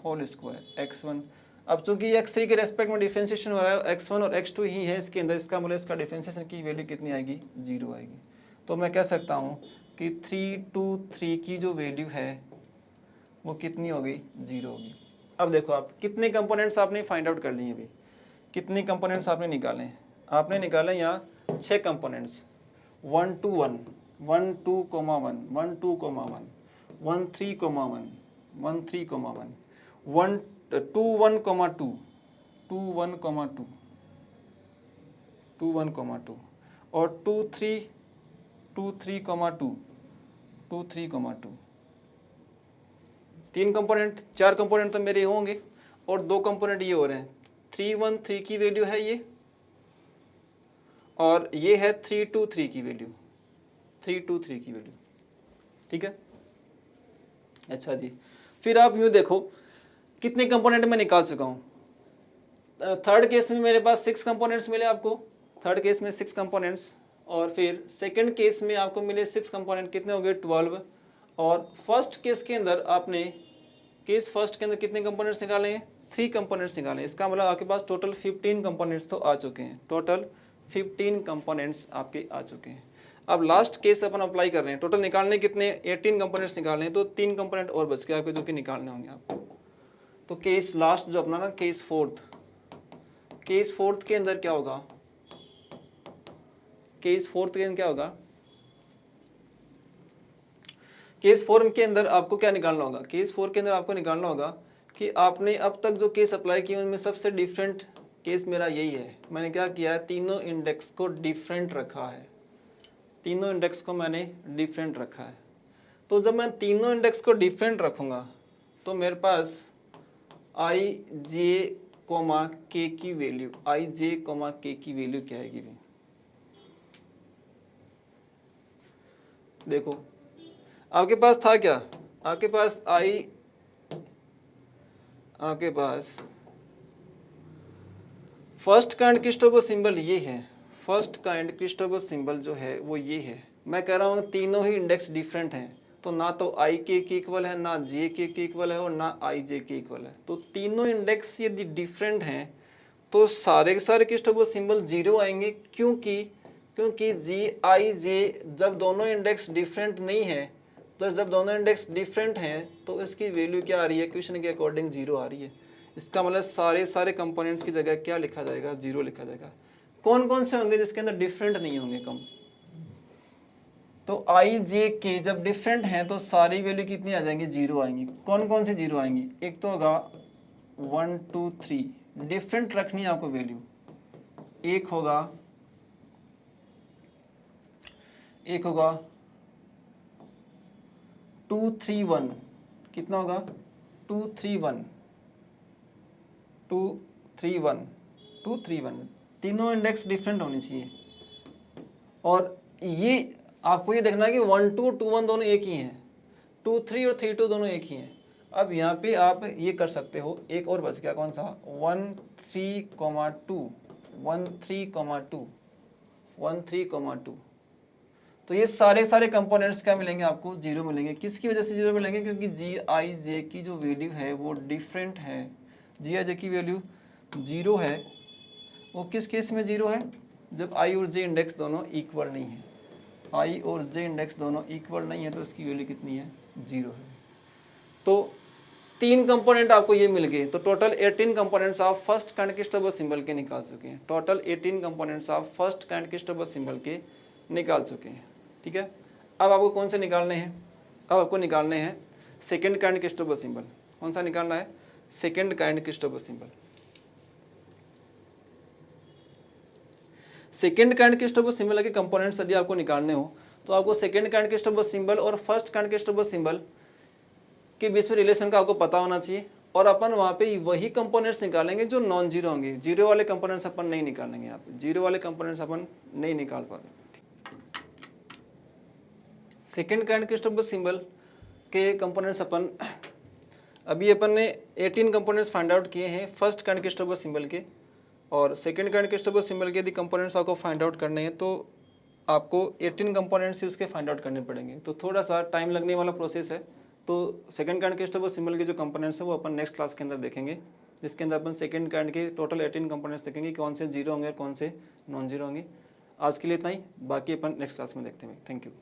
whole square x1। अब चूंकि x3 के रेस्पेक्ट में डिफरेंशिएशन हो रहा है, x1 और x2 ही है इसके अंदर, इसका मतलब इसका डिफरेंशिएशन की वैल्यू कितनी आएगी, 0 आएगी। तो मैं कह सकता हूँ कि 323 की जो वैल्यू है वो कितनी हो गई, 0 होगी। अब देखो आप कितने कंपोनेंट्स आपने फाइंड आउट कर लिए अभी, कितने कंपोनेंट्स आपने निकाले हैं, आपने निकाले यहाँ 6 कंपोनेंट्स, 1 2 1 1 2 1 1 2 1 1 3 1 1 3 1 1 2 1 2 2 1 2 2 1 2 और 2 3 2 3 2 2 3 2। 3 कंपोनेंट, 4 कंपोनेंट तो मेरे होंगे और 2 कंपोनेंट ये हो रहे हैं। 313 की वैल्यू है ये, और ये है 323 की वैल्यू, 323 की वैल्यू, ठीक है। अच्छा जी, फिर आप यूँ देखो कितने कंपोनेंट मैं निकाल चुका हूँ। थर्ड केस में मेरे पास 6 कंपोनेंट्स मिले आपको, थर्ड केस में 6 कंपोनेंट्स, और फिर सेकंड केस में आपको मिले 6 कंपोनेंट, कितने हो गए, 12। और फर्स्ट केस के अंदर आपने फर्स्ट के अंदर कितने कंपोनेंट्स निकाले हैं, 3 कंपोनेंट्स निकाले। इसका मतलब आपके पास टोटल 15 कंपोनेंट्स तो आ चुके हैं, टोटल 15 कंपोनेंट्स आपके आ चुके हैं। अब लास्ट केस अपन अप्लाई कर रहे हैं, टोटल निकालने कितने, 18 कंपोनेंट्स निकालने हैं, तो 3 कंपोनेंट और बच गए आपके जो कि निकालने होंगे आपको। तो केस लास्ट जो अपना ना, केस फोर्थ के अंदर क्या होगा, केस फोर्थ के अंदर क्या होगा, केस 4 के अंदर आपको क्या निकालना होगा, केस 4 के अंदर आपको निकालना होगा कि आपने अब तक जो केस अप्लाई किए उनमें सबसे डिफरेंट केस मेरा यही है। मैंने क्या किया है, तीनों इंडेक्स को डिफरेंट रखा है, तीनों इंडेक्स को मैंने डिफरेंट रखा है। तो जब मैं तीनों इंडेक्स को डिफरेंट रखूँगा तो मेरे पास आई जे कोमा के की वैल्यू, आई जे कोमा के की वैल्यू क्या आएगी भाई, देखो आपके पास था क्या, आपके पास फर्स्ट काइंड क्रिस्टोफर सिंबल ये है, फर्स्ट काइंड क्रिस्टोफर सिंबल जो है वो ये है। मैं कह रहा हूँ तीनों ही इंडेक्स डिफरेंट हैं, तो ना तो आई के इक्वल है, ना जे के इक्वल है, और ना आई जे के इक्वल है। तो तीनों इंडेक्स यदि डिफरेंट हैं तो सारे के सारे क्रिस्टोफर सिंबल जीरो आएंगे, क्योंकि जी आई जे जब दोनों इंडेक्स डिफरेंट नहीं है, तो जब दोनों इंडेक्स डिफरेंट हैं तो इसकी वैल्यू क्या आ रही है, क्वेश्चन के अकॉर्डिंग जीरो आ रही है। इसका मतलब सारे कंपोनेंट्स की जगह क्या लिखा जाएगा, जीरो लिखा जाएगा। कौन कौन से होंगे जिसके अंदर डिफरेंट नहीं होंगे कम, तो आई जे के जब डिफरेंट हैं तो सारी वैल्यू कितनी आ जाएंगी, जीरो आएंगी। कौन कौन से जीरो आएंगी, एक तो होगा 1 2 3, डिफरेंट रखनी है आपको वैल्यू। एक होगा 2 3 1, कितना होगा 2 3 1 2 3 1 2 3 1, तीनों इंडेक्स डिफरेंट होनी चाहिए। और ये आपको ये देखना है कि 1 2 2 1 दोनों एक ही हैं, 2 3 और 3 2 दोनों एक ही हैं। अब यहाँ पे आप ये कर सकते हो, एक और बच गया, कौन सा, 1 3 2 1 3 2 1 3 2। तो ये सारे कंपोनेंट्स क्या मिलेंगे आपको, जीरो मिलेंगे। किसकी वजह से जीरो मिलेंगे, क्योंकि जी आई जे की जो वैल्यू है वो डिफरेंट है। जी आई जे की वैल्यू जीरो है, वो किस केस में जीरो है, जब आई और जे इंडेक्स दोनों इक्वल नहीं है। आई और जे इंडेक्स दोनों इक्वल नहीं है तो इसकी वैल्यू कितनी है, जीरो है। तो तीन कंपोनेंट आपको ये मिल गए, तो टोटल 18 कंपोनेंट्स आप फर्स्ट काइंड क्रिस्टोफर सिंबल के निकाल चुके हैं। टोटल 18 कंपोनेंट्स आप फर्स्ट काइंड क्रिस्टोफर सिंबल के निकाल चुके हैं। ठीक है, अब आपको कौन से निकालने हैं, अब आपको निकालने हैं सेकेंड काइंड क्रिस्टोफर सिंबल। कौन सा निकालना है, second kind Christoffel symbol. Second kind Christoffel symbol के कंपोनेंट्स यदि आपको निकालने हो तो आपको सेकेंड काइंड क्रिस्टोफर सिंबल और फर्स्ट काइंड क्रिस्टोफर सिंबल के बीच में रिलेशन का आपको पता होना चाहिए। और अपन वहाँ पे वही कंपोनेंट्स निकालेंगे जो नॉन जीरो होंगे, जीरो वाले कंपोनेंट्स अपन नहीं निकालेंगे। यहाँ पे जीरो वाले कंपोनेंट्स अपन नहीं निकाल पाएंगे। सेकेंड काइंड क्रिस्टोफर सिंबल के कंपोनेंट्स अभी अपन ने 18 कंपोनेंट्स फाइंड आउट किए हैं फर्स्ट काइंड क्रिस्टोफर सिंबल के, और सेकेंड काइंड क्रिस्टोफर सिंबल के यदि कंपोनेंट्स आपको फाइंड आउट करने हैं तो आपको 18 कंपोनेंट्स ही उसके फाइंड आउट करने पड़ेंगे। तो थोड़ा सा टाइम लगने वाला प्रोसेस है। तो सेकेंड काइंड क्रिस्टोफर सिंबल के जो कंपोनेंट्स हैं वो अपन नेक्स्ट क्लास के अंदर देखेंगे, जिसके अंदर अपन सेकेंड काइंड के टोटल 18 कंपोनेंट्स देखेंगे, कौन से जीरो होंगे और कौन से नॉन जीरो होंगे। आज के लिए इतना ही, बाकी अपन नेक्स्ट क्लास में देखते हैं। Thank you.